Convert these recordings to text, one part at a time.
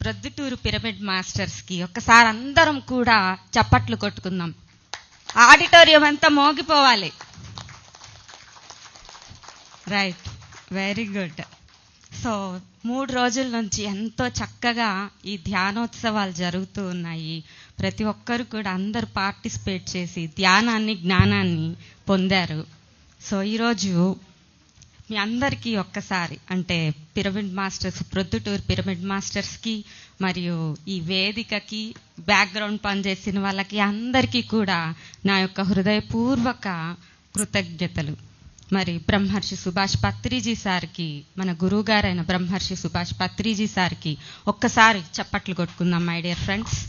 Proddatur pyramid మాస్టర్స్కి ఒక్కసారి అందరం కూడా చప్పట్లు కొట్టుకుందాం. ఆడిటోరియం అంతా మోగిపోవాలి. Right, very good. సో 3 రోజుల నుంచి ఎంతో చక్కగా ఈ ధ్యానోత్సవాలు జరుగుతూ ఉన్నాయి. ప్రతి ఒక్కరు కూడా అందరూ పార్టిసిపేట్ చేసి ధ్యానాన్ని, జ్ఞానాన్ని పొందారు. సో ఈరోజు మీ అందరికీ ఒక్కసారి అంటే పిరమిడ్ మాస్టర్స్, ప్రొద్దుటూరు పిరమిడ్ మాస్టర్స్కి మరియు ఈ వేదికకి బ్యాక్గ్రౌండ్ పనిచేసిన వాళ్ళకి అందరికీ కూడా నా యొక్క హృదయపూర్వక కృతజ్ఞతలు. మరి బ్రహ్మర్షి సుభాష్ పత్రిజీ సార్కి, మన గురువు గారైన బ్రహ్మర్షి సుభాష్ పత్రిజీ సార్కి ఒక్కసారి చప్పట్లు కొట్టుకుందాం. మై డియర్ ఫ్రెండ్స్,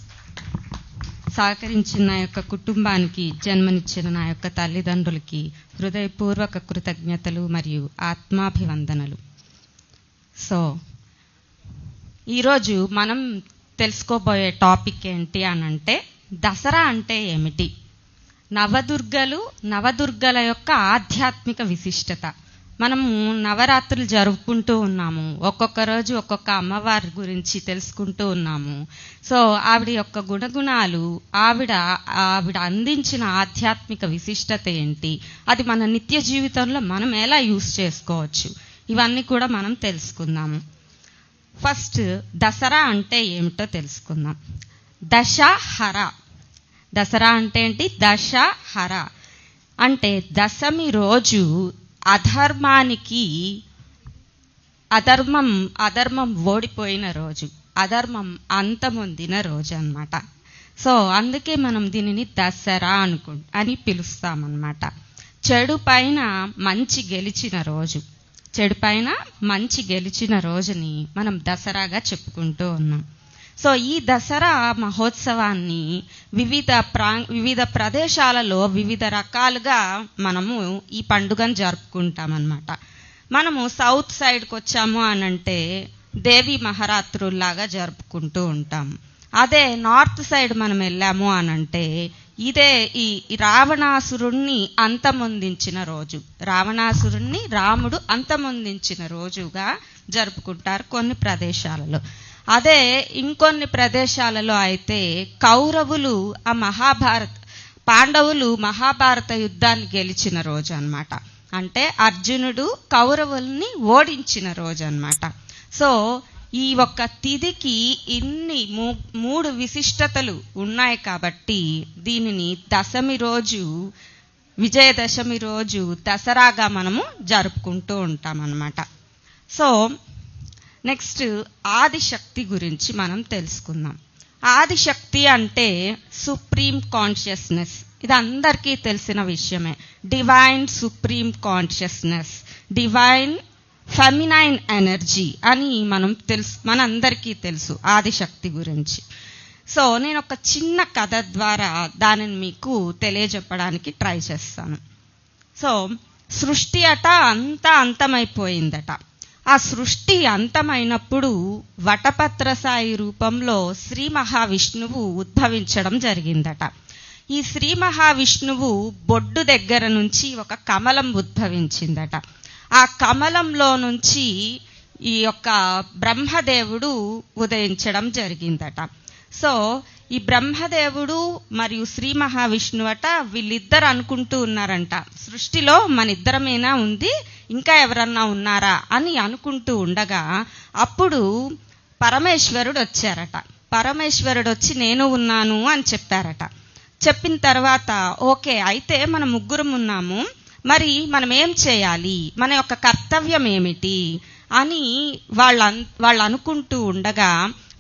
సహకరించిన నా యొక్క కుటుంబానికి, జన్మనిచ్చిన నా యొక్క తల్లిదండ్రులకి హృదయపూర్వక కృతజ్ఞతలు మరియు ఆత్మాభివందనలు. సో ఈరోజు మనం తెలుసుకోబోయే టాపిక్ ఏంటి అనంటే, దసరా అంటే ఏమిటి, నవదుర్గల యొక్క ఆధ్యాత్మిక విశిష్టత. మనము నవరాత్రులు జరుపుకుంటూ ఉన్నాము, ఒక్కొక్క రోజు ఒక్కొక్క అమ్మవారి గురించి తెలుసుకుంటూ ఉన్నాము. సో ఆవిడ యొక్క గుణగుణాలు, ఆవిడ అందించిన ఆధ్యాత్మిక విశిష్టత ఏంటి, అది మన నిత్య జీవితంలో మనం ఎలా యూస్ చేసుకోవచ్చు, ఇవన్నీ కూడా మనం తెలుసుకుందాము. ఫస్ట్ దసరా అంటే ఏమిటో తెలుసుకుందాం. దశహర, దసరా అంటే ఏంటి? దశహర అంటే దశమి రోజు అధర్మం ఓడిపోయిన రోజు, అధర్మం అంతమొందిన రోజు అన్నమాట. సో అందుకే మనం దీనిని దసరా అని పిలుస్తామన్నమాట. చెడు పైన మంచి గెలిచిన రోజుని మనం దసరాగా చెప్పుకుంటూ ఉన్నాం. సో ఈ దసరా మహోత్సవాన్ని వివిధ ప్రదేశాలలో వివిధ రకాలుగా మనము ఈ పండుగను జరుపుకుంటామన్నమాట. మనము సౌత్ సైడ్కి వచ్చాము అనంటే దేవి మహారాత్రుల్లాగా జరుపుకుంటూ ఉంటాము. అదే నార్త్ సైడ్ మనం వెళ్ళాము అనంటే ఇదే ఈ రావణాసురుణ్ణి అంతమొందించిన రోజు, రావణాసురుణ్ణి రాముడు అంతమొందించిన రోజుగా జరుపుకుంటారు కొన్ని ప్రదేశాలలో. అదే ఇంకొన్ని ప్రదేశాలలో అయితే కౌరవులు పాండవులు మహాభారత యుద్ధాన్ని గెలిచిన రోజు అన్నమాట. అంటే అర్జునుడు కౌరవుల్ని ఓడించిన రోజు అన్నమాట. సో ఈ ఒక్క తిథికి ఇన్ని 3 విశిష్టతలు ఉన్నాయి కాబట్టి దీనిని దశమి రోజు, విజయదశమి రోజు దసరాగా మనము జరుపుకుంటూ ఉంటామన్నమాట. సో నెక్స్ట్ ఆదిశక్తి గురించి మనం తెలుసుకుందాం. ఆదిశక్తి అంటే సుప్రీం కాన్షియస్నెస్, ఇది అందరికీ తెలిసిన విషయమే. Divine supreme consciousness, divine feminine energy అని మనందరికీ తెలుసు ఆదిశక్తి గురించి. సో నేను ఒక చిన్న కథ ద్వారా దానిని మీకు తెలియజెప్పడానికి ట్రై చేస్తాను. సో సృష్టి అంతమైపోయిందట. ఆ సృష్టి అంతమైనప్పుడు వటపత్రసాయి రూపంలో శ్రీ మహావిష్ణువు ఉద్భవించడం జరిగిందట. ఈ శ్రీ మహావిష్ణువు బొడ్డు దగ్గర నుంచి ఒక కమలం ఉద్భవించిందట. ఆ కమలంలో నుంచి ఈ యొక్క బ్రహ్మదేవుడు ఉదయించడం జరిగిందట. సో ఈ బ్రహ్మదేవుడు మరియు శ్రీ మహావిష్ణువట వీళ్ళిద్దరు అనుకుంటూ ఉన్నారంట, సృష్టిలో మన ఇద్దరమేనా ఉంది, ఇంకా ఎవరన్నా ఉన్నారా అని అనుకుంటూ ఉండగా అప్పుడు పరమేశ్వరుడు వచ్చారట. పరమేశ్వరుడు వచ్చి నేను ఉన్నాను అని చెప్పారట. చెప్పిన తర్వాత ఓకే, అయితే మనం ముగ్గురం ఉన్నాము, మరి మనం ఏం చేయాలి, మన యొక్క కర్తవ్యం ఏమిటి అని వాళ్ళు అనుకుంటూ ఉండగా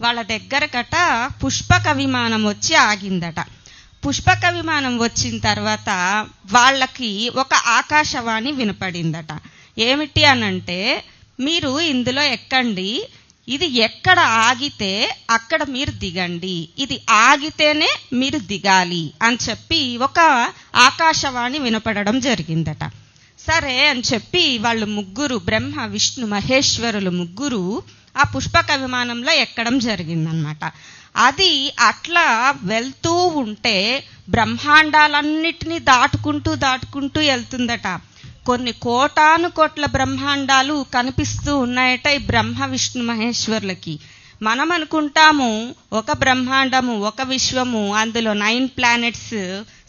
వాళ్ళ దగ్గరకట పుష్పక విమానం వచ్చి ఆగిందట. పుష్పక విమానం వచ్చిన తర్వాత వాళ్ళకి ఒక ఆకాశవాణి వినపడిందట. ఏమిటి అనంటే, మీరు ఇందులో ఎక్కండి, ఇది ఎక్కడ ఆగితే అక్కడ మీరు దిగండి, ఇది ఆగితేనే మీరు దిగాలి అని చెప్పి ఒక ఆకాశవాణి వినపడడం జరిగిందట. సరే అని చెప్పి వాళ్ళు ముగ్గురు, బ్రహ్మ విష్ణు మహేశ్వరులు ముగ్గురు ఆ పుష్పక విమానంలో ఎక్కడం జరిగిందనమాట. అది అట్లా వెళ్తూ ఉంటే బ్రహ్మాండాలన్నిటినీ దాటుకుంటూ వెళ్తుందట. కొన్ని కోటాను కోట్ల బ్రహ్మాండాలు కనిపిస్తూ ఉన్నాయట ఈ బ్రహ్మ విష్ణు మహేశ్వరులకి. మనం అనుకుంటాము ఒక బ్రహ్మాండము, ఒక విశ్వము, అందులో 9 ప్లానెట్స్,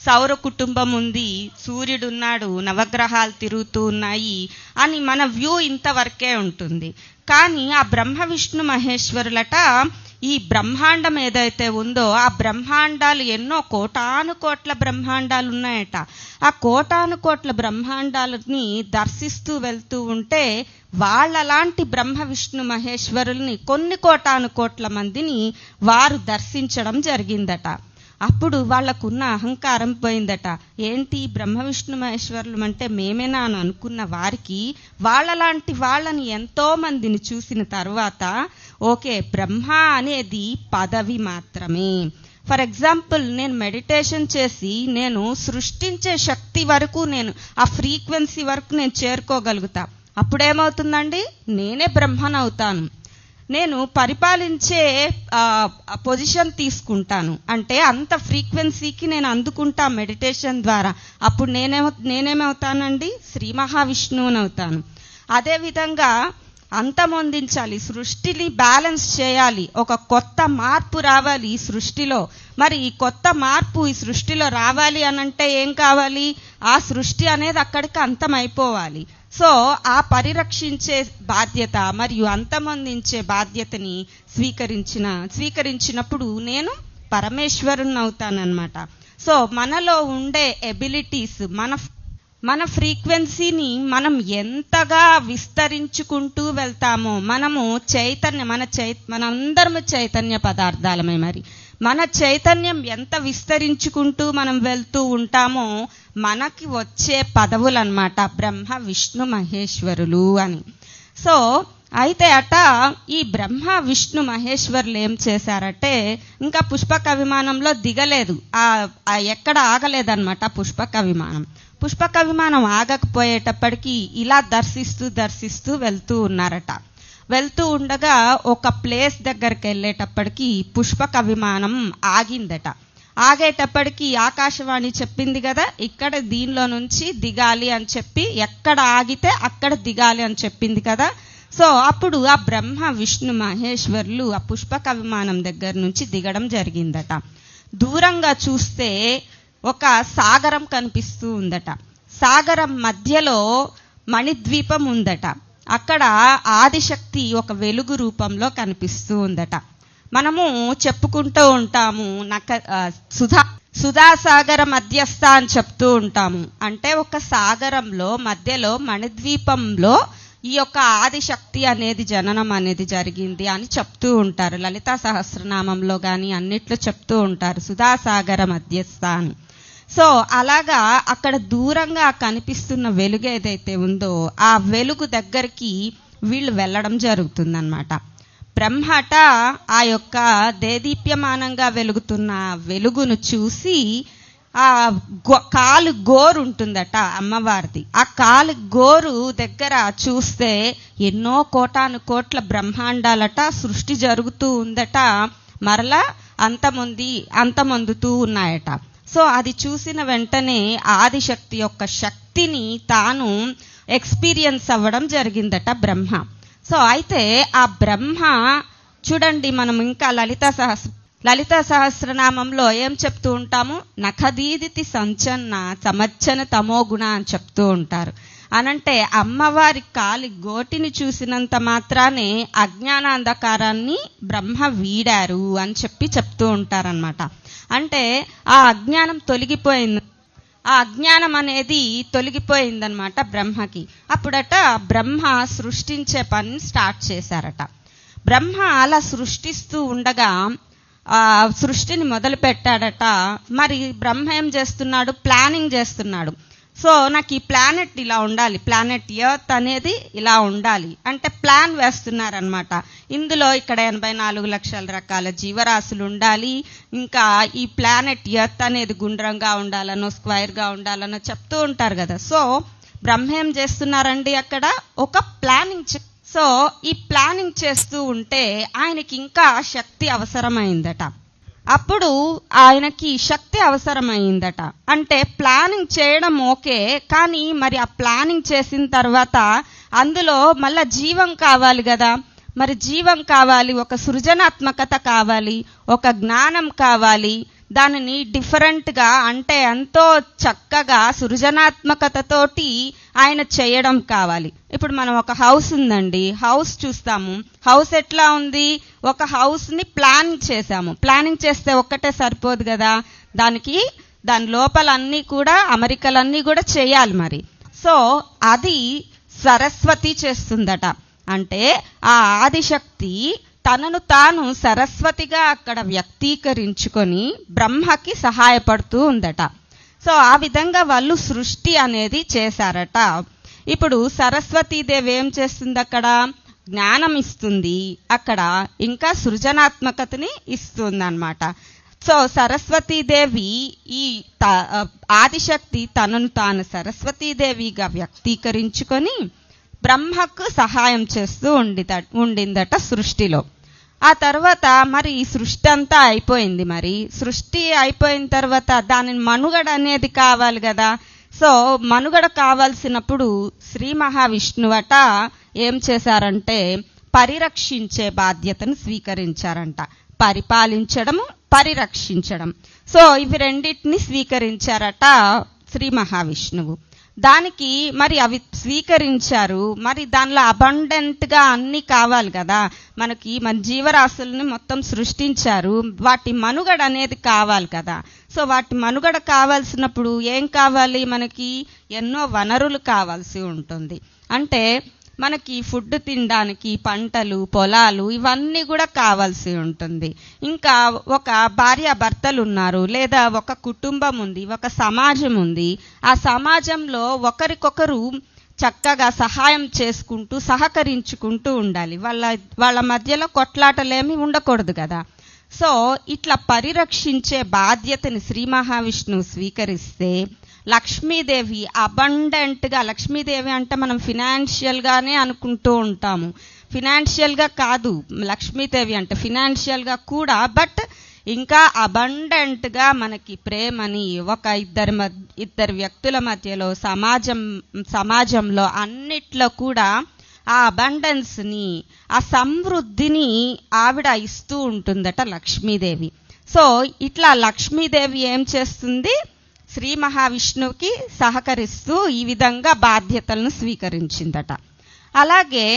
సౌర కుటుంబం ఉంది, సూర్యుడు ఉన్నాడు, నవగ్రహాలు తిరుగుతూ ఉన్నాయి అని మన వ్యూ ఇంతవరకే ఉంటుంది. కానీ ఆ బ్రహ్మ విష్ణు మహేశ్వరులట ఈ బ్రహ్మాండం ఏదైతే ఉందో ఆ బ్రహ్మాండాలు ఎన్నో కోటాను కోట్ల బ్రహ్మాండాలు ఉన్నాయట. ఆ కోటాను కోట్ల బ్రహ్మాండాలని దర్శిస్తూ వెళ్తూ ఉంటే వాళ్ళలాంటి బ్రహ్మ విష్ణు మహేశ్వరుల్ని కొన్ని కోటాను కోట్ల మందిని వారు దర్శించడం జరిగిందట. అప్పుడు వాళ్లకున్న అహంకారం పోయిందట. ఏంటి బ్రహ్మ విష్ణు మహేశ్వరులు అంటే మేమేనా అని అనుకున్న వారికి వాళ్ళలాంటి వాళ్ళని ఎంతో మందిని చూసిన తర్వాత ఓకే, బ్రహ్మ అనేది పదవి మాత్రమే. ఫర్ ఎగ్జాంపుల్, నేను మెడిటేషన్ చేసి నేను సృష్టించే శక్తి వరకు, నేను ఆ ఫ్రీక్వెన్సీ వరకు నేను చేరుకోగలుగుతా. అప్పుడేమవుతుందండి, నేనే బ్రహ్మనవుతాను. నేను పరిపాలించే పొజిషన్ తీసుకుంటాను. అంటే అంత ఫ్రీక్వెన్సీకి నేను అందుకుంటా మెడిటేషన్ ద్వారా. అప్పుడు నేనేమవుతానండి, శ్రీ మహావిష్ణువుని అవుతాను. అదేవిధంగా అంతమొందించాలి, సృష్టిని బ్యాలెన్స్ చేయాలి, ఒక కొత్త మార్పు రావాలి ఈ సృష్టిలో. మరి ఈ కొత్త మార్పు ఈ సృష్టిలో రావాలి అనంటే ఏం కావాలి, ఆ సృష్టి అనేది అక్కడికి అంతమైపోవాలి. సో ఆ పరిరక్షించే బాధ్యత మరియు అంతమొందించే బాధ్యతని స్వీకరించినప్పుడు నేను పరమేశ్వరుని అవుతానన్నమాట. సో మనలో ఉండే ఎబిలిటీస్, మన ఫ్రీక్వెన్సీని మనం ఎంతగా విస్తరించుకుంటూ వెళ్తామో, మనము మనందరము చైతన్య పదార్థాలమే. మరి మన చైతన్యం ఎంత విస్తరించుకుంటూ మనం వెళ్తూ ఉంటామో మనకి వచ్చే పదవులు అన్నమాట బ్రహ్మ విష్ణు మహేశ్వరులు అని. సో అయితే ఈ బ్రహ్మ విష్ణు మహేశ్వరులు ఏం చేశారంటే, ఇంకా పుష్పక విమానంలో దిగలేదు, ఎక్కడ ఆగలేదన్నమాట పుష్పక విమానం. పుష్పక విమానం ఆగకపోయేటప్పటికీ ఇలా దర్శిస్తూ వెళ్తూ ఉన్నారట. వెళ్తూ ఉండగా ఒక ప్లేస్ దగ్గరికి వెళ్ళేటప్పటికి పుష్పక విమానం ఆగిందట. ఆగేటప్పటికి ఆకాశవాణి చెప్పింది కదా, ఇక్కడ దీనిలో నుంచి దిగాలి అని చెప్పి, ఎక్కడ ఆగితే అక్కడ దిగాలి అని చెప్పింది కదా. సో అప్పుడు ఆ బ్రహ్మ విష్ణు మహేశ్వరులు ఆ పుష్పక విమానం దగ్గర నుంచి దిగడం జరిగిందట. దూరంగా చూస్తే ఒక సాగరం కనిపిస్తూ ఉందట. సాగరం మధ్యలో మణిద్వీపం ఉందట. అక్కడ ఆదిశక్తి ఒక వెలుగు రూపంలో కనిపిస్తూ ఉందట. మనము చెప్పుకుంటూ ఉంటాము, సుధాసాగర మధ్యస్థ అని చెప్తూ ఉంటాము. అంటే ఒక సాగరంలో మధ్యలో మణిద్వీపంలో ఈ యొక్క ఆదిశక్తి అనేది జననం అనేది జరిగింది అని చెప్తూ ఉంటారు. లలితా సహస్రనామంలో కానీ అన్నిట్లో చెప్తూ ఉంటారు సుధాసాగర మధ్యస్థ అని. సో అలాగా అక్కడ దూరంగా కనిపిస్తున్న వెలుగు ఏదైతే ఉందో ఆ వెలుగు దగ్గరికి వీళ్ళు వెళ్ళడం జరుగుతుందన్నమాట. బ్రహ్మట ఆ యొక్క దేదీప్యమానంగా వెలుగుతున్న వెలుగును చూసి ఆ కాలు గోరు ఉంటుందట అమ్మవారిది. ఆ కాలు గోరు దగ్గర చూస్తే ఎన్నో కోటాను కోట్ల బ్రహ్మాండాలట సృష్టి జరుగుతూ ఉందట, మరలా అంతమొందుతూ ఉన్నాయట. సో అది చూసిన వెంటనే ఆదిశక్తి యొక్క శక్తిని తాను ఎక్స్పీరియన్స్ అవ్వడం జరిగిందట బ్రహ్మ. సో అయితే ఆ బ్రహ్మ చూడండి, మనం ఇంకా లలితా సహస్రనామంలో ఏం చెప్తూ ఉంటాము, నఖదీదితి సంచన్న సమచ్చన తమోగుణ అని చెప్తూ ఉంటారు. అనంటే అమ్మవారి కాలి గోటిని చూసినంత మాత్రానే అజ్ఞానాంధకారాన్ని బ్రహ్మ వీడారు అని చెప్తూ ఉంటారనమాట. అంటే ఆ అజ్ఞానం తొలగిపోయింది, ఆ అజ్ఞానం అనేది తొలగిపోయిందనమాట బ్రహ్మకి. అప్పుడట బ్రహ్మ సృష్టించే పని స్టార్ట్ చేశారట. బ్రహ్మ అలా సృష్టిస్తూ ఉండగా సృష్టిని మొదలు పెట్టాడట. మరి బ్రహ్మ ఏం చేస్తున్నాడు, ప్లానింగ్ చేస్తున్నాడు. సో నాకు ఈ ప్లానెట్ ఇలా ఉండాలి, ప్లానెట్ ఎర్త్ అనేది ఇలా ఉండాలి అంటే ప్లాన్ వేస్తున్నారనమాట. ఇందులో ఇక్కడ 84 లక్షల రకాల జీవరాశులు ఉండాలి, ఇంకా ఈ ప్లానెట్ ఎర్త్ అనేది గుండ్రంగా ఉండాలనో స్క్వైర్గా ఉండాలనో చెప్తూ ఉంటారు కదా. సో బ్రహ్మ ఏం చేస్తున్నారండి, అక్కడ ఒక ప్లానింగ్. సో ఈ ప్లానింగ్ చేస్తూ ఉంటే ఆయనకి ఇంకా శక్తి అవసరమైందట. అప్పుడు ఆయనకి శక్తి అవసరమైందట. అంటే ప్లానింగ్ చేయడం ఓకే, కానీ మరి ఆ ప్లానింగ్ చేసిన తర్వాత అందులో మళ్ళా జీవం కావాలి కదా. మరి జీవం కావాలి, ఒక సృజనాత్మకత కావాలి, ఒక జ్ఞానం కావాలి. దానిని డిఫరెంట్గా అంటే ఎంతో చక్కగా సృజనాత్మకతతోటి ఆయన చేయడం కావాలి. ఇప్పుడు మనం ఒక హౌస్ ఉందండి, హౌస్ చూస్తాము. హౌస్ ఎట్లా ఉంది? ఒక హౌస్ని ప్లానింగ్ చేసాము. ప్లానింగ్ చేస్తే ఒక్కటే సరిపోదు కదా, దాని లోపల అన్నీ కూడా అమరికలన్నీ కూడా చేయాలి మరి. సో అది సరస్వతి చేస్తుందట. అంటే ఆ ఆదిశక్తి తనను తాను సరస్వతిగా అక్కడ వ్యక్తీకరించుకొని బ్రహ్మకి సహాయపడుతూ ఉందట. సో ఆ విధంగా వాళ్ళు సృష్టి అనేది చేశారట. ఇప్పుడు సరస్వతీదేవి ఏం చేస్తుంది? అక్కడ జ్ఞానం ఇస్తుంది, అక్కడ ఇంకా సృజనాత్మకతని ఇస్తుంది అన్నమాట. సో సరస్వతీదేవి ఈ ఆదిశక్తి తనను తాను సరస్వతీదేవిగా వ్యక్తీకరించుకొని బ్రహ్మకు సహాయం చేస్తూ ఉండిందట సృష్టిలో. ఆ తర్వాత మరి ఈ సృష్టి అంతా అయిపోయింది. మరి సృష్టి అయిపోయిన తర్వాత దాని మనుగడ అనేది కావాలి కదా. సో మనుగడ కావాల్సినప్పుడు శ్రీ మహావిష్ణువట ఏం చేశారంటే పరిరక్షించే బాధ్యతను స్వీకరించారంట. పరిపాలించడము, పరిరక్షించడం. సో ఇవి రెండింటిని స్వీకరించారట శ్రీ మహావిష్ణువు. దానికి మరి అవి స్వీకరించారు. మరి దానిలో అబండెంట్గా అన్నీ కావాలి కదా మనకి. మన జీవరాశుల్ని మొత్తం సృష్టించారు, వాటి మనుగడ అనేది కావాలి కదా. సో వాటి మనుగడ కావాల్సినప్పుడు ఏం కావాలి? మనకి ఎన్నో వనరులు కావాల్సి ఉంటుంది. అంటే మనకి ఫుడ్ తినడానికి పంటలు, పొలాలు ఇవన్నీ కూడా కావాల్సి ఉంటుంది. ఇంకా ఒక భార్యాభర్తలు ఉన్నారు, లేదా ఒక కుటుంబం ఉంది, ఒక సమాజం ఉంది. ఆ సమాజంలో ఒకరికొకరు చక్కగా సహాయం చేసుకుంటూ సహకరించుకుంటూ ఉండాలి. వాళ్ళ మధ్యలో కొట్లాటలేమి ఉండకూడదు కదా. సో ఇట్లా పరిరక్షించే బాధ్యతని శ్రీ మహావిష్ణువు స్వీకరిస్తే లక్ష్మీదేవి అబండెంట్గా, లక్ష్మీదేవి అంటే మనం ఫినాన్షియల్గానే అనుకుంటూ ఉంటాము. ఫినాన్షియల్గా కాదు లక్ష్మీదేవి అంటే, ఫినాన్షియల్గా కూడా, బట్ ఇంకా అబండెంట్గా మనకి ప్రేమని ఒక ఇద్దరు వ్యక్తుల మధ్యలో సమాజంలో అన్నిట్లో కూడా ఆ అబండెన్స్ని, ఆ సమృద్ధిని ఆవిడ ఇస్తూ ఉంటుందట లక్ష్మీదేవి. సో ఇట్లా లక్ష్మీదేవి ఏం చేస్తుంది? శ్రీ మహావిష్ణువుకి సహకరిస్తూ ఈ విధంగా బాధ్యతలను స్వీకరించిందట. అలాగే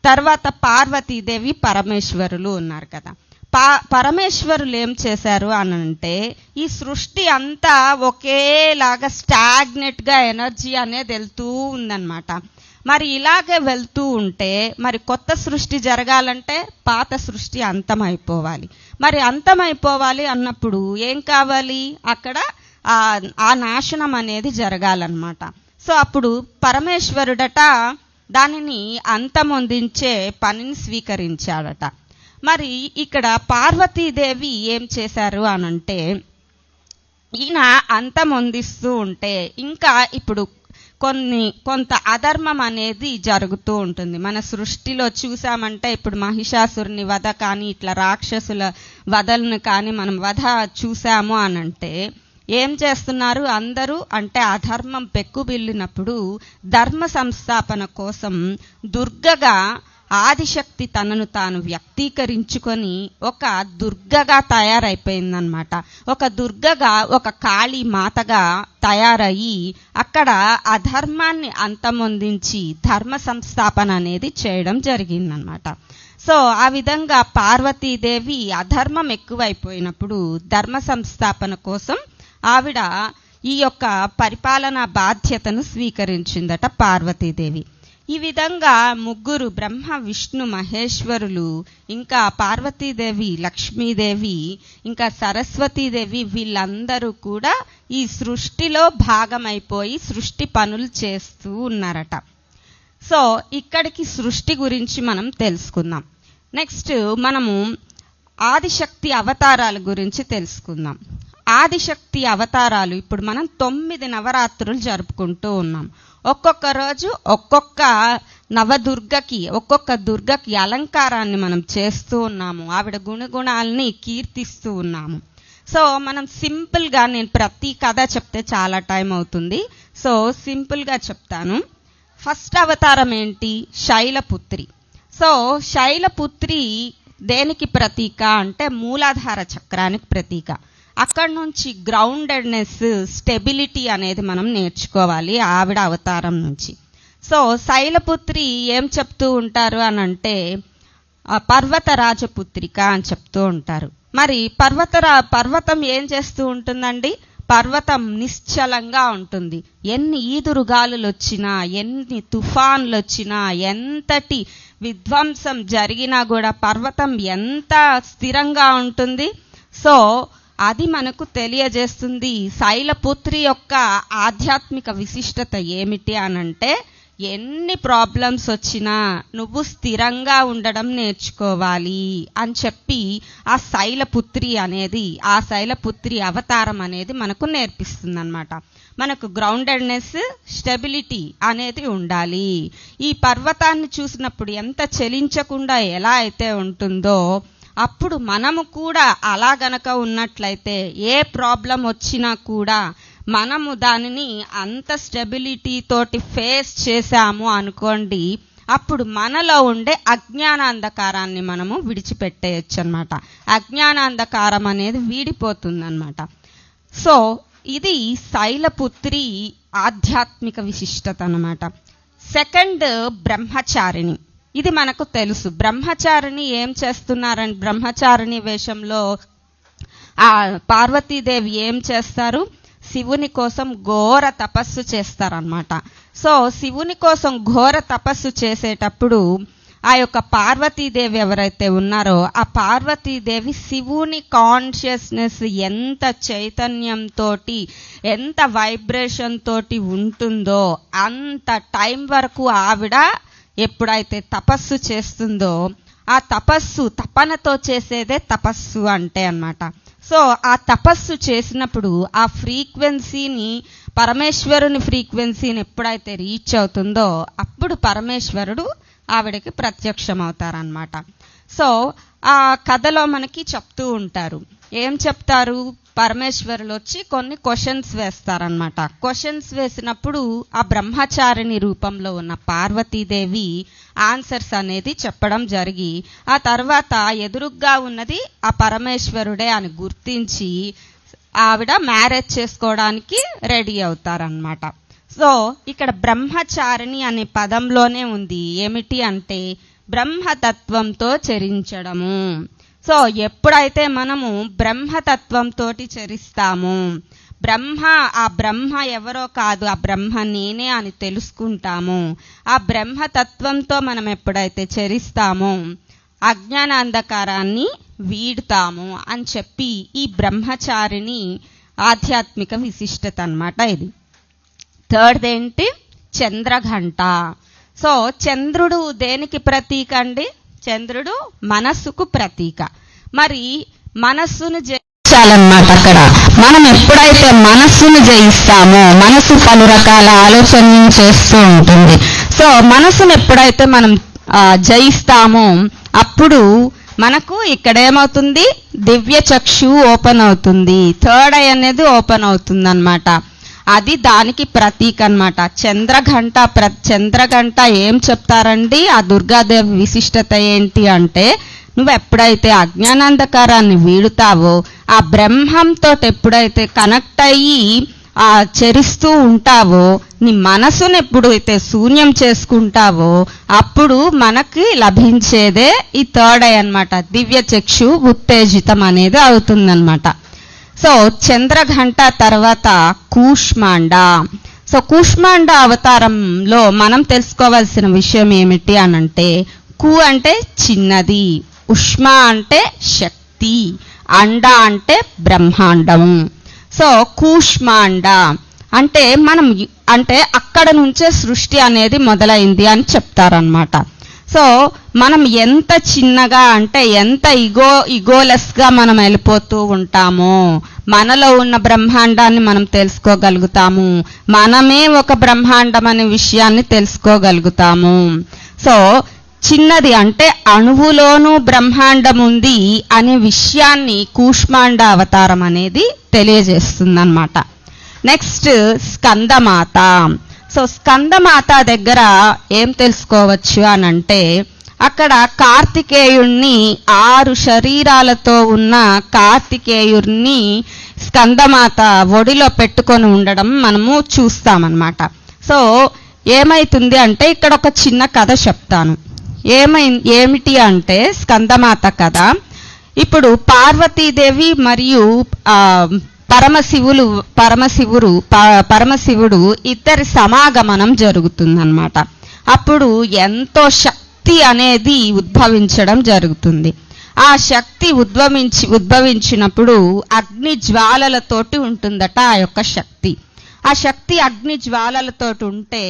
తర్వాత పార్వతీదేవి, పరమేశ్వరులు ఉన్నారు కదా. పరమేశ్వరులు ఏం చేశారు అనంటే ఈ సృష్టి అంతా ఒకేలాగా స్టాగ్నెట్గా ఎనర్జీ అనేది వెళ్తూ ఉందన్నమాట. మరి ఇలాగే వెళ్తూ ఉంటే మరి కొత్త సృష్టి జరగాలంటే పాత సృష్టి అంతమైపోవాలి. మరి అంతమైపోవాలి అన్నప్పుడు ఏం కావాలి? అక్కడ ఆ నాశనం అనేది జరగాలన్నమాట. సో అప్పుడు పరమేశ్వరుడట దానిని అంతమొందించే పనిని స్వీకరించాడట. మరి ఇక్కడ పార్వతీదేవి ఏం చేశారు అనంటే ఈయన అంతమొందిస్తూ ఉంటే ఇంకా ఇప్పుడు కొంత అధర్మం అనేది జరుగుతూ ఉంటుంది. మన సృష్టిలో చూసామంటే ఇప్పుడు మహిషాసురుని వధ కానీ, ఇట్లా రాక్షసుల వధలను కానీ మనం వధ చూసాము అనంటే ఏం చేస్తున్నారు అందరూ అంటే అధర్మం పెక్కుబిల్లినప్పుడు ధర్మ సంస్థాపన కోసం దుర్గగా ఆదిశక్తి తనను తాను వ్యక్తీకరించుకొని ఒక దుర్గగా తయారైపోయిందనమాట. ఒక దుర్గగా, ఒక కాళీ మాతగా తయారయ్యి అక్కడ అధర్మాన్ని అంతమొందించి ధర్మ సంస్థాపన అనేది చేయడం జరిగిందనమాట. సో ఆ విధంగా పార్వతీదేవి అధర్మం ఎక్కువైపోయినప్పుడు ధర్మ సంస్థాపన కోసం ఆవిడ ఈ యొక్క పరిపాలనా బాధ్యతను స్వీకరించిందట పార్వతీదేవి. ఈ విధంగా ముగ్గురు బ్రహ్మ, విష్ణు, మహేశ్వరులు, ఇంకా పార్వతీదేవి, లక్ష్మీదేవి, ఇంకా సరస్వతీదేవి వీళ్ళందరూ కూడా ఈ సృష్టిలో భాగమైపోయి సృష్టి పనులు చేస్తూ ఉన్నారట. సో ఇక్కడికి సృష్టి గురించి మనం తెలుసుకుందాం. నెక్స్ట్ మనము ఆదిశక్తి అవతారాల గురించి తెలుసుకుందాం. ఆదిశక్తి అవతారాలు ఇప్పుడు మనం 9 నవరాత్రులు జరుపుకుంటూ ఉన్నాం. ఒక్కొక్క రోజు ఒక్కొక్క నవదుర్గకి, ఒక్కొక్క దుర్గకి అలంకారాన్ని మనం చేస్తూ ఉన్నాము. ఆవిడ గుణగుణాలని కీర్తిస్తూ ఉన్నాము. సో మనం సింపుల్గా, నేను ప్రతి కథ చెప్తే చాలా టైం అవుతుంది, సో సింపుల్గా చెప్తాను. ఫస్ట్ అవతారం ఏంటి? శైలపుత్రి. సో శైలపుత్రి దేనికి ప్రతీక అంటే మూలాధార చక్రానికి ప్రతీక. అక్కడి నుంచి గ్రౌండెడ్నెస్, స్టెబిలిటీ అనేది మనం నేర్చుకోవాలి ఆవిడ అవతారం నుంచి. సో శైలపుత్రి ఏం చెప్తూ ఉంటారు అని అంటే పర్వత రాజపుత్రిక అని చెప్తూ ఉంటారు. మరి పర్వతం ఏం చేస్తూ ఉంటుందండి? పర్వతం నిశ్చలంగా ఉంటుంది. ఎన్ని ఈదురుగాలులు వచ్చినా, ఎన్ని తుఫాన్లు వచ్చినా, ఎంతటి విధ్వంసం జరిగినా కూడా పర్వతం ఎంత స్థిరంగా ఉంటుంది. సో అది మనకు తెలియజేస్తుంది శైలపుత్రి యొక్క ఆధ్యాత్మిక విశిష్టత ఏమిటి అనంటే, ఎన్ని ప్రాబ్లమ్స్ వచ్చినా నువ్వు స్థిరంగా ఉండడం నేర్చుకోవాలి అని చెప్పి ఆ శైలపుత్రి అవతారం అనేది మనకు నేర్పిస్తుంది అన్నమాట. మనకు గ్రౌండెడ్నెస్, స్టెబిలిటీ అనేది ఉండాలి. ఈ పర్వతాన్ని చూసినప్పుడు ఎంత చలించకుండా ఎలా అయితే ఉంటుందో, అప్పుడు మనము కూడా అలా గనక ఉన్నట్లయితే ఏ ప్రాబ్లం వచ్చినా కూడా మనము దానిని అంత స్టెబిలిటీ తోటి ఫేస్ చేశాము అనుకోండి, అప్పుడు మనలో ఉండే అజ్ఞానాంధకారాన్ని మనము విడిచిపెట్టేయచ్చు అనమాట. అజ్ఞానాంధకారం అనేది వీడిపోతుంది అనమాట. సో ఇది శైలపుత్రి ఆధ్యాత్మిక విశిష్టత అన్నమాట. సెకండ్, బ్రహ్మచారిణి. ఇది మనకు తెలుసు. బ్రహ్మచారిణి ఏం చేస్తున్నారని, బ్రహ్మచారిణి వేషంలో ఆ పార్వతీదేవి ఏం చేస్తారు? శివుని కోసం ఘోర తపస్సు చేస్తారనమాట. సో శివుని కోసం ఘోర తపస్సు చేసేటప్పుడు ఆ యొక్క పార్వతీదేవి ఎవరైతే ఉన్నారో ఆ పార్వతీదేవి శివుని కాన్షియస్నెస్ ఎంత చైతన్యంతో, ఎంత వైబ్రేషన్ తోటి ఉంటుందో అంత టైం వరకు ఆవిడ ఎప్పుడైతే తపస్సు చేస్తుందో, ఆ తపస్సు తపనతో చేసేదే తపస్సు అంటే అన్నమాట. సో ఆ తపస్సు చేసినప్పుడు ఆ ఫ్రీక్వెన్సీని, పరమేశ్వరుని ఫ్రీక్వెన్సీని ఎప్పుడైతే రీచ్ అవుతుందో అప్పుడు పరమేశ్వరుడు ఆవిడకి ప్రత్యక్షం అవుతారనమాట. సో ఆ కథలో మనకి చెప్తూ ఉంటారు. ఏం చెప్తారు? పరమేశ్వరులు వచ్చి కొన్ని క్వశ్చన్స్ వేస్తారనమాట. క్వశ్చన్స్ వేసినప్పుడు ఆ బ్రహ్మచారిణి రూపంలో ఉన్న పార్వతీదేవి ఆన్సర్స్ అనేది చెప్పడం జరిగి, ఆ తర్వాత ఎదురుగ్గా ఉన్నది ఆ పరమేశ్వరుడే అని గుర్తించి ఆవిడ మ్యారేజ్ చేసుకోవడానికి రెడీ అవుతారనమాట. సో ఇక్కడ బ్రహ్మచారిణి అనే పదంలోనే ఉంది ఏమిటి అంటే బ్రహ్మతత్వంతో చరించడము. సో ఎప్పుడైతే మనము బ్రహ్మతత్వంతో చరిస్తామో, ఆ బ్రహ్మ ఎవరో కాదు, ఆ బ్రహ్మ నేనే అని తెలుసుకుంటాము, ఆ బ్రహ్మతత్వంతో మనం ఎప్పుడైతే చరిస్తామో అజ్ఞాన అంధకారాన్ని వీడుతాము అని చెప్పి ఈ బ్రహ్మచారిని ఆధ్యాత్మిక విశిష్టత అన్నమాట ఇది. థర్డ్ ఏంటి? చంద్రఘంట. సో చంద్రుడు దేనికి ప్రతీక అండి? చంద్రుడు మనస్సుకు ప్రతీక. మరి మనస్సును జయించాలన్నమాట. అక్కడ మనం ఎప్పుడైతే మనస్సును జయిస్తామో, మనసు పలు రకాల ఆలోచనలు చేస్తూ ఉంటుంది. సో మనస్సును ఎప్పుడైతే మనం జయిస్తామో అప్పుడు మనకు ఇక్కడ ఏమవుతుంది? దివ్య చక్షు ఓపెన్ అవుతుంది, థర్డ్ ఐ అనేది ఓపెన్ అవుతుంది అన్నమాట. అది దానికి ప్రతీక అన్నమాట. చంద్రఘంట ఏం చెప్తారండి? ఆ దుర్గాదేవి విశిష్టత ఏంటి అంటే, నువ్వు ఎప్పుడైతే అజ్ఞానాంధకారాన్ని వీడుతావో, ఆ బ్రహ్మంతో ఎప్పుడైతే కనెక్ట్ అయ్యి చరిస్తూ ఉంటావో, నీ మనసును ఎప్పుడైతే శూన్యం చేసుకుంటావో అప్పుడు మనకి లభించేదే ఈ థర్డ్ ఐ అన్నమాట. దివ్య చక్షు ఉత్తేజితం అనేది అవుతుందన్నమాట. సో చంద్రఘంట తర్వాత కూష్మాండ. సో కూష్మాండ అవతారంలో మనం తెలుసుకోవాల్సిన విషయం ఏమిటి అనంటే, కు అంటే చిన్నది, ఉష్మా అంటే శక్తి, అండ అంటే బ్రహ్మాండం. సో కూష్మాండ అంటే అంటే అక్కడ నుంచే సృష్టి అనేది మొదలైంది అని చెప్తారనమాట. సో మనం ఎంత చిన్నగా అంటే ఎంత ఇగోలెస్గా మనం వెళ్ళిపోతూ ఉంటామో మనలో ఉన్న బ్రహ్మాండాన్ని మనం తెలుసుకోగలుగుతాము, మనమే ఒక బ్రహ్మాండం అనే విషయాన్ని తెలుసుకోగలుగుతాము. సో చిన్నది అంటే అణువులోనూ బ్రహ్మాండం ఉంది అనే విషయాన్ని కూష్మాండ అవతారం అనేది తెలియజేస్తుందన్నమాట. నెక్స్ట్ స్కందమాత. సో స్కందమాత దగ్గర ఏం తెలుసుకోవచ్చు అనంటే, అక్కడ కార్తికేయుణ్ణి 6 శరీరాలతో ఉన్న కార్తికేయుణ్ణి స్కందమాత ఒడిలో పెట్టుకొని ఉండడం మనము చూస్తామన్నమాట. సో ఏమైతుంది అంటే ఇక్కడ ఒక చిన్న కథ చెప్తాను. ఏమిటి అంటే స్కందమాత కథ. ఇప్పుడు పార్వతీదేవి మరియు పరమశివుడు ఇద్దరి సమాగమనం జరుగుతుందన్నమాట. అప్పుడు ఎంతో శక్తి అనేది ఉద్భవించడం జరుగుతుంది. ఆ శక్తి ఉద్భవించినప్పుడు అగ్ని జ్వాలలతోటి ఉంటుందట ఆ యొక్క శక్తి. ఆ శక్తి అగ్ని జ్వాలలతోటి ఉంటే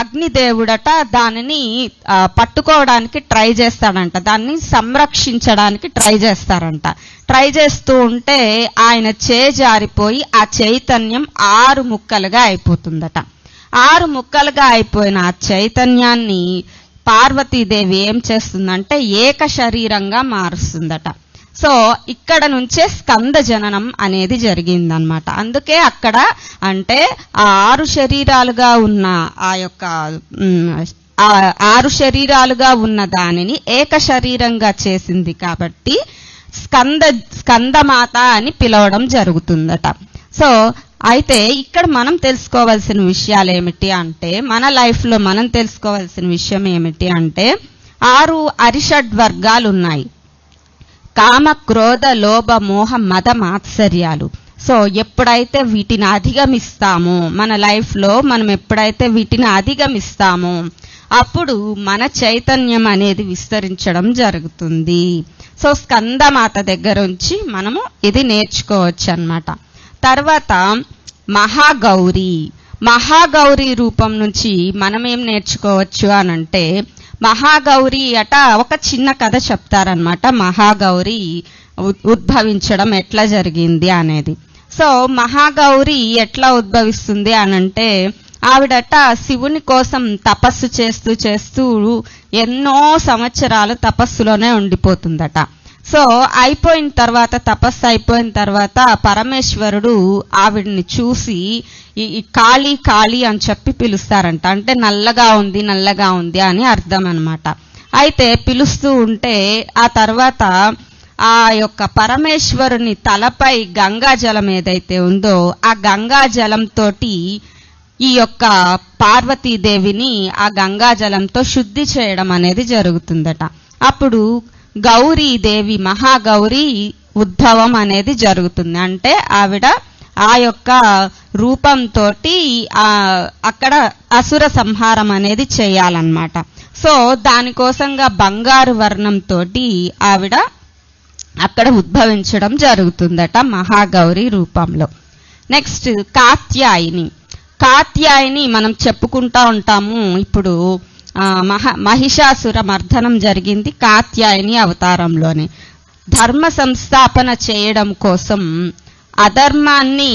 అగ్నిదేవుడట దానిని పట్టుకోవడానికి ట్రై చేస్తాడంట, దాన్ని సంరక్షించడానికి ట్రై చేస్తారంట. ట్రై చేస్తూ ఉంటే ఆయన జారిపోయి ఆ చైతన్యం 6 ముక్కలుగా అయిపోతుందట. 6 ముక్కలుగా అయిపోయిన ఆ చైతన్యాన్ని పార్వతీదేవి ఏం చేస్తుందంటే ఏక శరీరంగా మారుస్తుందట. సో ఇక్కడ నుంచే స్కంద జననం అనేది జరిగిందనమాట. అందుకే అక్కడ అంటే ఆ 6 శరీరాలుగా ఉన్న ఆ యొక్క 6 శరీరాలుగా ఉన్న దానిని ఏక శరీరంగా చేసింది కాబట్టి స్కందమాత అని పిలవడం జరుగుతుందట. సో అయితే ఇక్కడ మనం తెలుసుకోవాల్సిన విషయాలు ఏమిటి అంటే, మన లైఫ్లో మనం తెలుసుకోవాల్సిన విషయం ఏమిటి అంటే 6 అరిషడ్ వర్గాలు ఉన్నాయి. కామ, క్రోధ, లోభ, మోహ, మద, మాత్సర్యాలు. సో ఎప్పుడైతే వీటిని అధిగమిస్తామో, మన లైఫ్లో మనం ఎప్పుడైతే వీటిని అధిగమిస్తామో అప్పుడు మన చైతన్యం అనేది విస్తరించడం జరుగుతుంది. సో స్కందమాత దగ్గర నుంచి మనము ఇది నేర్చుకోవచ్చు అన్నమాట. తర్వాత మహాగౌరి రూపం నుంచి మనం ఏం నేర్చుకోవచ్చు అనంటే, మహాగౌరి అట ఒక చిన్న కథ చెప్తారనమాట. మహాగౌరి ఉద్భవించడం ఎట్లా జరిగింది అనేది. సో మహాగౌరి ఎట్లా ఉద్భవిస్తుంది అనంటే, ఆవిడట శివుని కోసం తపస్సు చేస్తూ ఎన్నో సంవత్సరాలు తపస్సులోనే ఉండిపోతుందట. సో అయిపోయిన తర్వాత, తపస్సు అయిపోయిన తర్వాత పరమేశ్వరుడు ఆవిడ్ని చూసి ఈ కాళీ కాళీ అని చెప్పి పిలుస్తారంట. అంటే నల్లగా ఉంది అని అర్థం అన్నమాట. అయితే పిలుస్తూ ఉంటే ఆ తర్వాత ఆ యొక్క పరమేశ్వరుని తలపై గంగాజలం ఏదైతే ఉందో ఆ గంగాజలంతో ఈ యొక్క పార్వతీదేవిని ఆ గంగాజలంతో శుద్ధి చేయడం అనేది జరుగుతుందట. అప్పుడు గౌరీదేవి, మహాగౌరి ఉద్భవం అనేది జరుగుతుంది. అంటే ఆవిడ ఆ యొక్క రూపంతో అక్కడ అసుర సంహారం అనేది చేయాలన్నమాట. సో దానికోసంగా బంగారు వర్ణంతో ఆవిడ అక్కడ ఉద్భవించడం జరుగుతుందట మహాగౌరి రూపంలో. నెక్స్ట్ కాత్యాయని మనం చెప్పుకుంటా ఉంటాము. ఇప్పుడు మహిషాసుర మర్దనం జరిగింది కాత్యాయని అవతారంలోనే. ధర్మ సంస్థాపన చేయడం కోసం, అధర్మాన్ని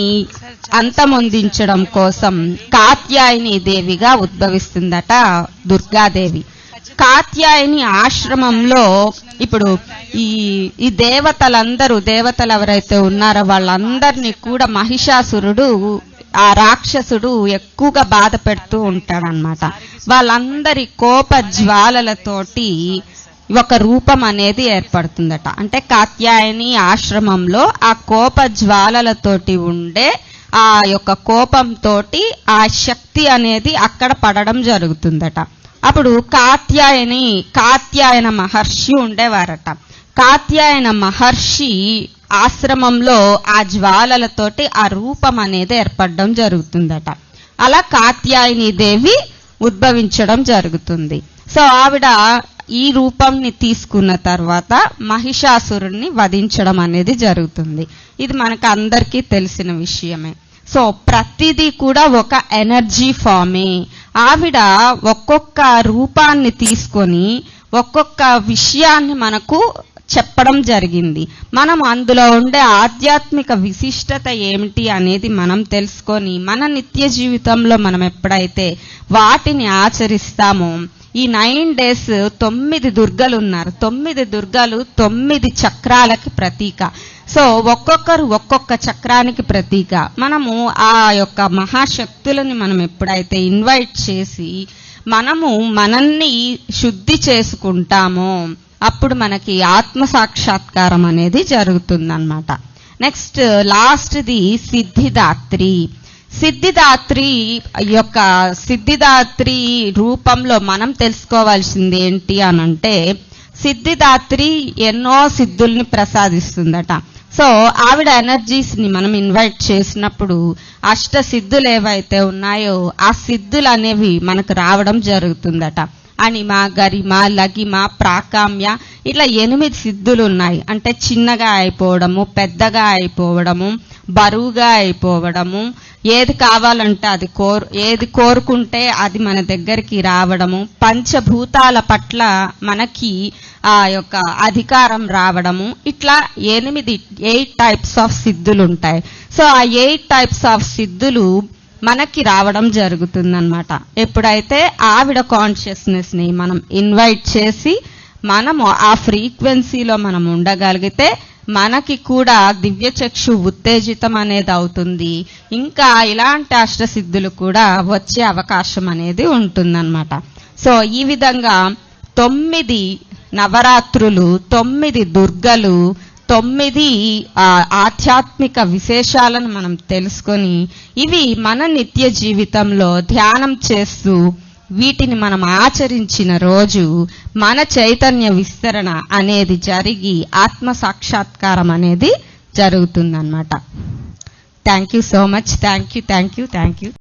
అంతమొందించడం కోసం కాత్యాయని దేవిగా ఉద్భవిస్తుందట దుర్గాదేవి. కాత్యాయని ఆశ్రమంలో ఇప్పుడు ఈ దేవతలు ఎవరైతే ఉన్నారో వాళ్ళందరినీ కూడా మహిషాసురుడు, ఆ రాక్షసుడు ఎక్కువగా బాధ పెడుతూ ఉంటాడనమాట. వాళ్ళందరి కోప జ్వాలలతోటి ఒక రూపం అనేది ఏర్పడుతుందట. అంటే కాత్యాయని ఆశ్రమంలో ఆ కోప జ్వాలలతోటి ఉండే ఆ యొక్క కోపంతో ఆ శక్తి అనేది అక్కడ పడడం జరుగుతుందట. అప్పుడు కాత్యాయన మహర్షి ఉండేవారట. కాత్యాయన మహర్షి ఆశ్రమంలో ఆ జ్వాలలతోటి ఆ రూపం అనేది ఏర్పడడం జరుగుతుందట. అలా కాత్యాయని దేవి ఉద్భవించడం జరుగుతుంది. సో ఆవిడ ఈ రూపంని తీసుకున్న తర్వాత మహిషాసురుణ్ణి వధించడం అనేది జరుగుతుంది. ఇది మనకు అందరికీ తెలిసిన విషయమే. సో ప్రతిదీ కూడా ఒక ఎనర్జీ ఫామే. ఆవిడ ఒక్కొక్క రూపాన్ని తీసుకొని ఒక్కొక్క విషయాన్ని మనకు చెప్పడం జరిగింది. మనం అందులో ఉండే ఆధ్యాత్మిక విశిష్టత ఏమిటి అనేది మనం తెలుసుకొని మన నిత్య జీవితంలో మనం ఎప్పుడైతే వాటిని ఆచరిస్తామో, ఈ 9 days 9 దుర్గలు ఉన్నారు. 9 దుర్గలు 9 చక్రాలకి ప్రతీక. సో ఒక్కొక్కరు ఒక్కొక్క చక్రానికి ప్రతీక. మనము ఆ యొక్క మహాశక్తులని మనం ఎప్పుడైతే ఇన్వైట్ చేసి మనము మనల్ని శుద్ధి చేసుకుంటామో అప్పుడు మనకి ఆత్మ సాక్షాత్కారం అనేది జరుగుతుందన్నమాట. నెక్స్ట్ లాస్ట్ది సిద్ధిదాత్రి. సిద్ధిదాత్రి రూపంలో మనం తెలుసుకోవాల్సింది ఏంటి అనంటే, సిద్ధిదాత్రి ఎన్నో సిద్ధుల్ని ప్రసాదిస్తుందట. సో ఆవిడ ఎనర్జీస్ ని మనం ఇన్వైట్ చేసినప్పుడు అష్ట సిద్ధులు ఏవైతే ఉన్నాయో ఆ సిద్ధులు అనేవి మనకు రావడం జరుగుతుందట. అణిమ, గరిమ, లగిమ, ప్రాకామ్య, ఇట్లా 8 సిద్ధులు ఉన్నాయి. అంటే చిన్నగా అయిపోవడము, పెద్దగా అయిపోవడము, బరువుగా అయిపోవడము, ఏది కావాలంటే అది ఏది కోరుకుంటే అది మన దగ్గరికి రావడము, పంచభూతాల పట్ల మనకి ఆ యొక్క అధికారం రావడము, ఇట్లా 8 టైప్స్ ఆఫ్ సిద్ధులు ఉంటాయి. సో ఆ 8 టైప్స్ ఆఫ్ సిద్ధులు మనకి రావడం జరుగుతుందన్నమాట. ఎప్పుడైతే ఆవిడ కాన్షియస్నెస్ ని మనం ఇన్వైట్ చేసి మనము ఆ ఫ్రీక్వెన్సీలో మనం ఉండగలిగితే మనకి కూడా దివ్యచక్షు ఉత్తేజితం అనేది అవుతుంది. ఇంకా ఇలాంటి అష్టసిద్ధులు కూడా వచ్చే అవకాశం అనేది ఉంటుందన్నమాట. సో ఈ విధంగా 9 నవరాత్రులు, 9 దుర్గలు, 9 ఆధ్యాత్మిక విశేషాలను మనం తెలుసుకొని ఇవి మన నిత్య జీవితంలో ధ్యానం చేస్తూ వీటిని మనం ఆచరించిన రోజు మన చైతన్య విస్తరణ అనేది జరిగి ఆత్మ సాక్షాత్కారం అనేది జరుగుతుందన్నమాట. Thank you so much. Thank you.